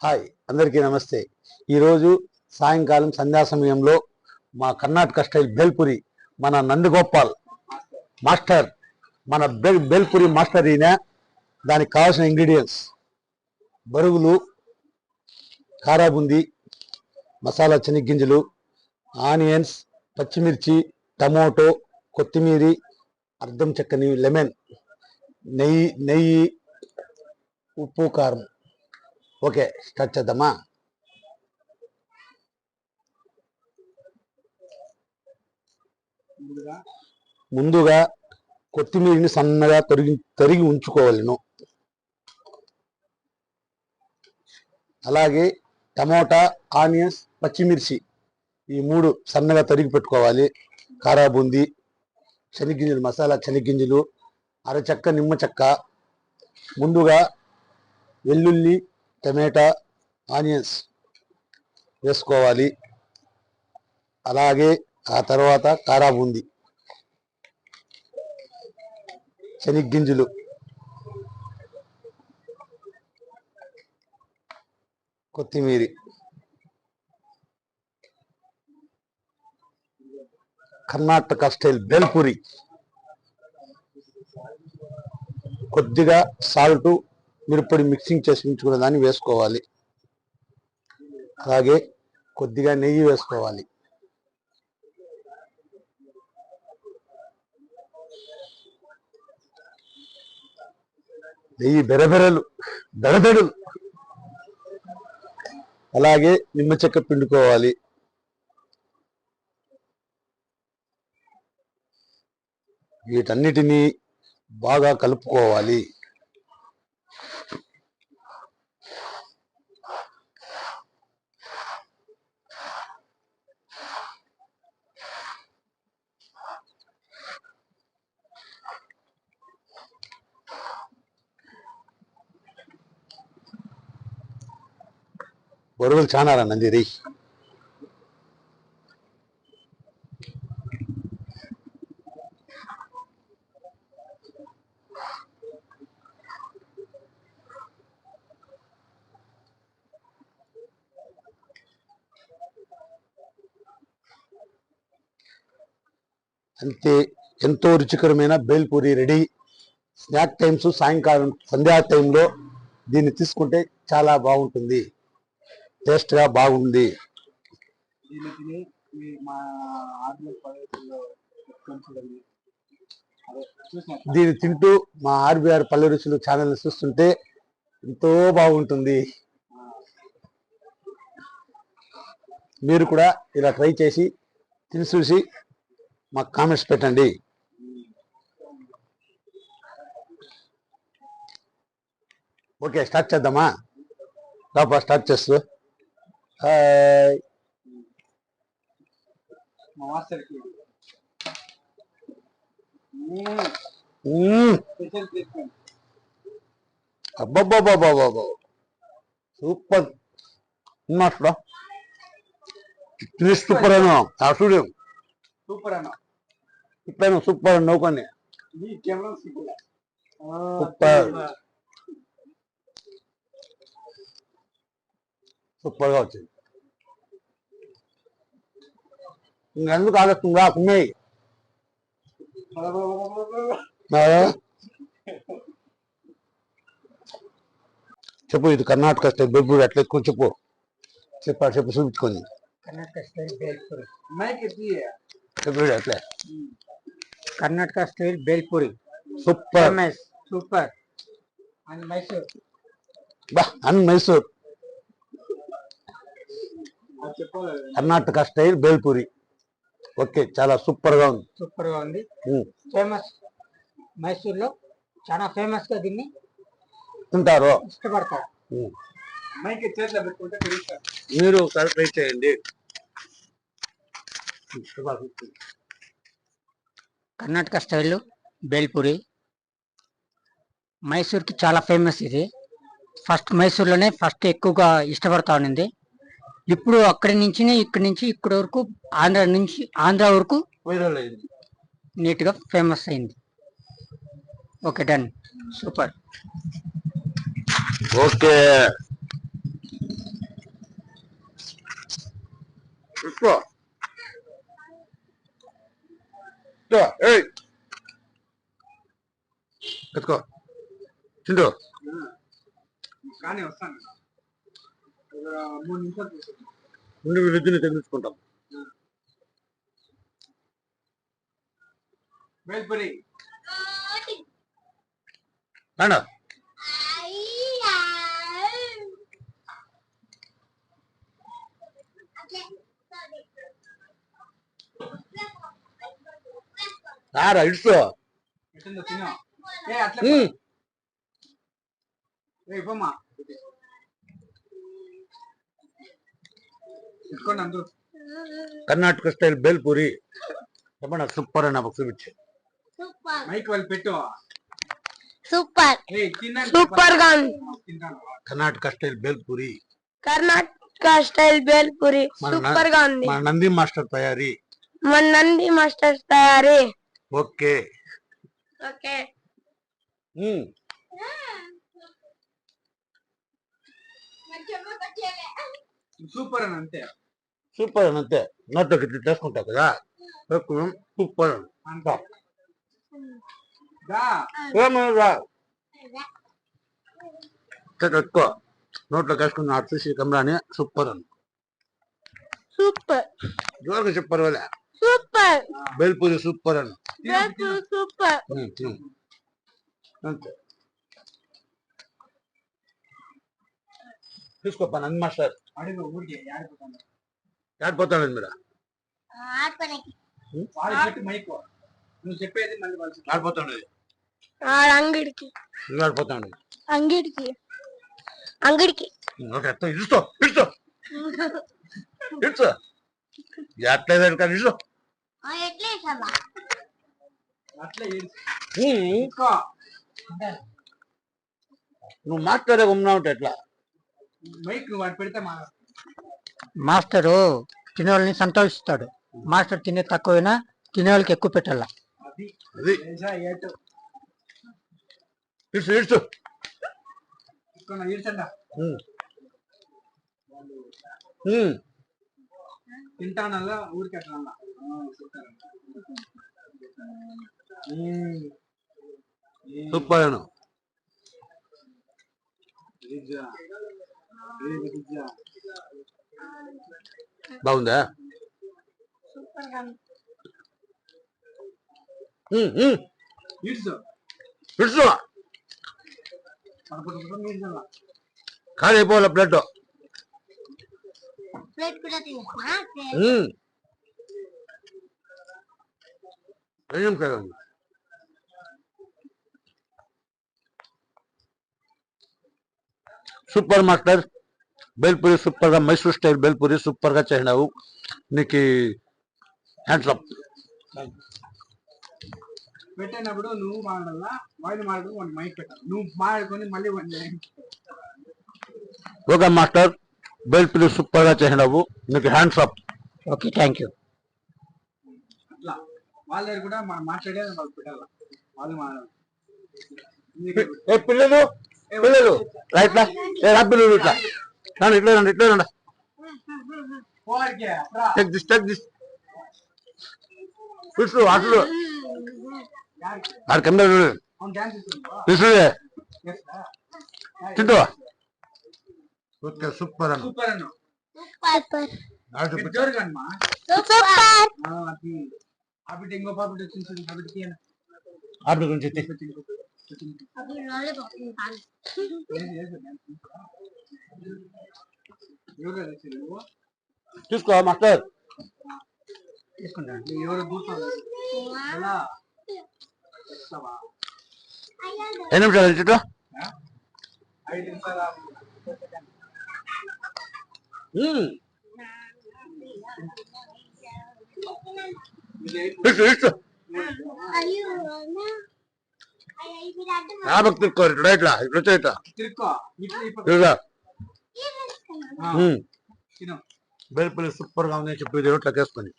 Hi అందరికీ నమస్తే. ఈరోజు సాయంకాలం సంధ్యా సమయంలో మా కర్ణాటక స్టైల్ బేల్పూరి మన నందగోపాల్ మాస్టర్ మన బేల్పూరి మాస్టర్ ఈయన. దానికి కావాల్సిన ఇంగ్రీడియంట్స్ బరుగులు, కారాబుంది, మసాలా శనగగింజలు, ఆనియన్స్, పచ్చిమిర్చి, టమోటో, కొత్తిమీరి, అర్ధం చెక్కని లెమన్, నెయ్యి, ఉప్పు, కారం. ఓకే, స్టార్ట్ చేద్దామా? ముందుగా కొత్తిమీరిని సన్నగా తరిగి ఉంచుకోవాలను. అలాగే టమోటా, ఆనియన్స్, పచ్చిమిర్చి ఈ మూడు సన్నగా తరిగి పెట్టుకోవాలి. కారాబూంది, శనగగింజలు, మసాలా శనగగింజలు, అరచెక్క నిమ్మ చెక్క. ముందుగా వెల్లుల్లి, టమాటా, ఆనియన్స్ వేసుకోవాలి. అలాగే ఆ తర్వాత కారాబూంది, శనగగింజలు, కొత్తిమీరి, కర్ణాటక స్టైల్ బేల్పూరి, కొద్దిగా సాల్ట్, మిరప్పొడి మిక్సింగ్ చేసి ఉంచుకున్న దాన్ని వేసుకోవాలి. అలాగే కొద్దిగా నెయ్యి వేసుకోవాలి. నెయ్యి బెరబెరలు దడదడులు. అలాగే నిమ్మ చెక్క పిండుకోవాలి. వీటన్నిటినీ బాగా కలుపుకోవాలి. బొరుగులు చాలా నందిరి. అంతే, ఎంతో రుచికరమైన బేల్పూరి రెడీ. స్నాక్ టైమ్స్, సాయంకాలం సంధ్యా టైంలో దీన్ని తీసుకుంటే చాలా బాగుంటుంది, టేస్ట్గా బాగుంది. దీన్ని తింటూ మా ఆర్బిఆర్ పల్లె రుచులు ఛానల్ చూస్తుంటే ఎంతో బాగుంటుంది. మీరు కూడా ఇలా ట్రై చేసి తిని చూసి మాకు కామెంట్స్ పెట్టండి. ఓకే, స్టార్ట్ చేద్దామా? లోపల స్టార్ట్ చేస్తూ హాయ్. అబ్బబ్బబ్బబ్బబ్బ, సూపర్ మాస్టర్. సూపర్ అన్నా, చూడు సూపర్ అన్నా, ఇప్పుడు సూపర్ అన్న నౌకొని సూపర్ సూపర్ గా వచ్చింది. ఇంకెందుకు ఆలోచన కుమ్మేయి. చెప్పు, ఇది కర్ణాటక స్టైల్ బేల్పూరి ఎట్లా ఎక్కువ చెప్పు. చెప్పు చూపించుకొని. కర్ణాటక స్టైల్ బేల్పూరి చెప్పు ఎట్లా. Karnataka style bhelpuri super super and Mysore. And Mysore. Karnataka style bhelpuri. Okay, చాలా సూపర్ గా ఉంది. ఫేమస్ మైసూర్ లో చాలా ఫేమస్ గా దీన్ని తింటారు, ఇష్టపడతారు. మీరు ఒకసారి ట్రై చేయండి. కర్ణాటక స్టైల్ బేల్పూరి మైసూర్కి చాలా ఫేమస్. ఇది మైసూర్లోనే ఫస్ట్ ఎక్కువగా ఇష్టపడతా ఉండింది. ఇప్పుడు ఇక్కడి నుంచి ఇక్కడి వరకు ఆంధ్ర వరకు నీట్గా ఫేమస్ అయింది. Okay, done, super. ఓకే. తీసుకో ఏయ్ ఎత్తుకో చింటూ కానీ వస్తాను 3 నిమిషాలు ముందు వీళ్ళిద్దరిని తగిలించుకుంటాం బేల్పూరి రండా రారా ఇడుచో ఎట్టుందో తిను అట్లా ఇవ్వమ్మా ఇట్టుకోండి అందరూ కర్ణాటక స్టైల్ బేల్పూరి చెప్పండి సూపర్ అని నాకు చూపించు మైక్ వాళ్ళు పెట్టు సూపర్ తిన్నాను సూపర్ గా ఉంది తింటాను Karnataka style bhelpuri Karnataka style bhelpuri super గా ఉంది మన నంది మాస్టర్ తయారీ మన నంది మాస్టర్స్ తయారీ ఓకే ఓకే సూపర్ అని అంతే సూపర్ అని అంతే నోట్లోకి ఇట్లా చేసుకుంటావు కదా సూపర్ అని అంతే దా ఎక్కువ నోట్లోకి వేసుకుని అటు చూసి కమరాని సూపర్ అని సూపర్ జోరుగా సూపర్ వాళ్ళ సూపర్ బేల్పూరి సూపర్ అని బేల్పూరి సూపర్ అంతే తీసుకోపా నంది మాస్టర్ అడుగు ఊరికి ఆడిపోతాను ఆడిపోతాను మీరు వాళ్ళు చెప్పి మైక్ నువ్వు చెప్పేది మళ్ళీ వాళ్ళు ఆడిపోతాడు అంగడికి నువ్వు ఆడిపోతాడు అంగడికి అంగడికి ఓకే ఇడుస్తో ఇడుస్తో ఇడుస్తో ఎట్లేదు కానీ ఇడుస్తో అట్లా ఇంకా నువ్వు మాట్లాడే ఉన్నావు ఎట్లా మైక్ నువ్వు వాడు పెడితే మా మాస్టరు తినేవాళ్ళని సంతోషిస్తాడు. మాస్టర్ తినే తక్కువైనా తినేవాళ్ళకి ఎక్కువ పెట్టాల. అది అది ఏటు ఇడుసు ఇడుసు ఈడ్చండా తింటానల్లా ఊరికి అట్లా సూపర్ అను బాగుందా ఈడ్చు ఇడుసు ఖాళీ అయిపోవాలి ప్లేట్ ప్లేట్ కూడా తిన్నా ఏం కదా సూపర్ మాస్టర్ బేల్పూరి సూపర్ గా మైసూర్ స్టైల్ బేల్పూరి సూపర్ గా చేసినావు. నీకు హ్యాండ్స్ అప్. పెట్టినప్పుడు నువ్వు మాట్లాడాలా వాళ్ళు మాట్లాడు వాడిని మైక్ పెట్టాలి నువ్వు మాట్లాడుకొని మళ్ళీ ఓకే మాస్టర్ బేల్పూరి సూపర్ గా చేసినావు. నీకు hands up. Okay thank you. అట్లా వాళ్ళ దగ్గర కూడా మనం మాట్లాడేది వాళ్ళు పెట్టాలి వాళ్ళు మాట్లాడాలి. పిల్లలు పిల్లలు రైట్లా రా పిల్లలు ఇట్లా రండి ఇట్లా రండి ఇట్లా రండి టెక్ దిస్ పిలుసు అట్లు ఆడ కింద పిలుసు తింటూ ఓకే సూపర్ అన్న సూపర్ అన్న సూపర్ జోరుగా అమ్మా సూపర్ అది ఆపిట ఇంకో పాపిట వచ్చింది ఆపిటకి ఆడ గురించి చూసుకో మాస్టర్ తీసుకుంటా ఎవరు దూరం ఎలా ఎన్ని నిమిషాలు చుట్టూ 5 నిమిషాలు ఇచ్చు ఆ భక్తి తిరుక్కో ఇట్లా ఇట్లా ఇట్లా వచ్చా ఇట్లా తిరుక్కో తిరుగా తిను బేల్పల్లి సూపర్ గా ఉంది చెప్పి ఇది ఇట్లా వేసుకొని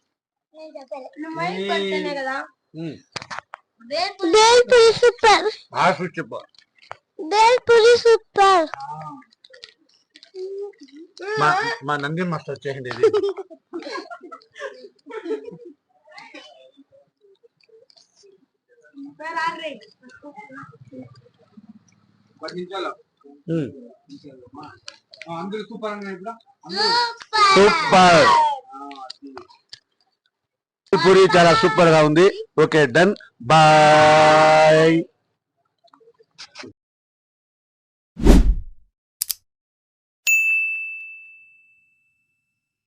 బేల్పూరి సూపర్ ఆ స్విచ్ చెప్పు బేల్పూరి సూపర్ మా నంది మాస్టర్ చేయండి ఇది 10 నిమిషాలు అందరూ సూపర్ అన్న ఇప్పుడు సూపర్ పూరి చాలా సూపర్ గా ఉంది. Okay done bye.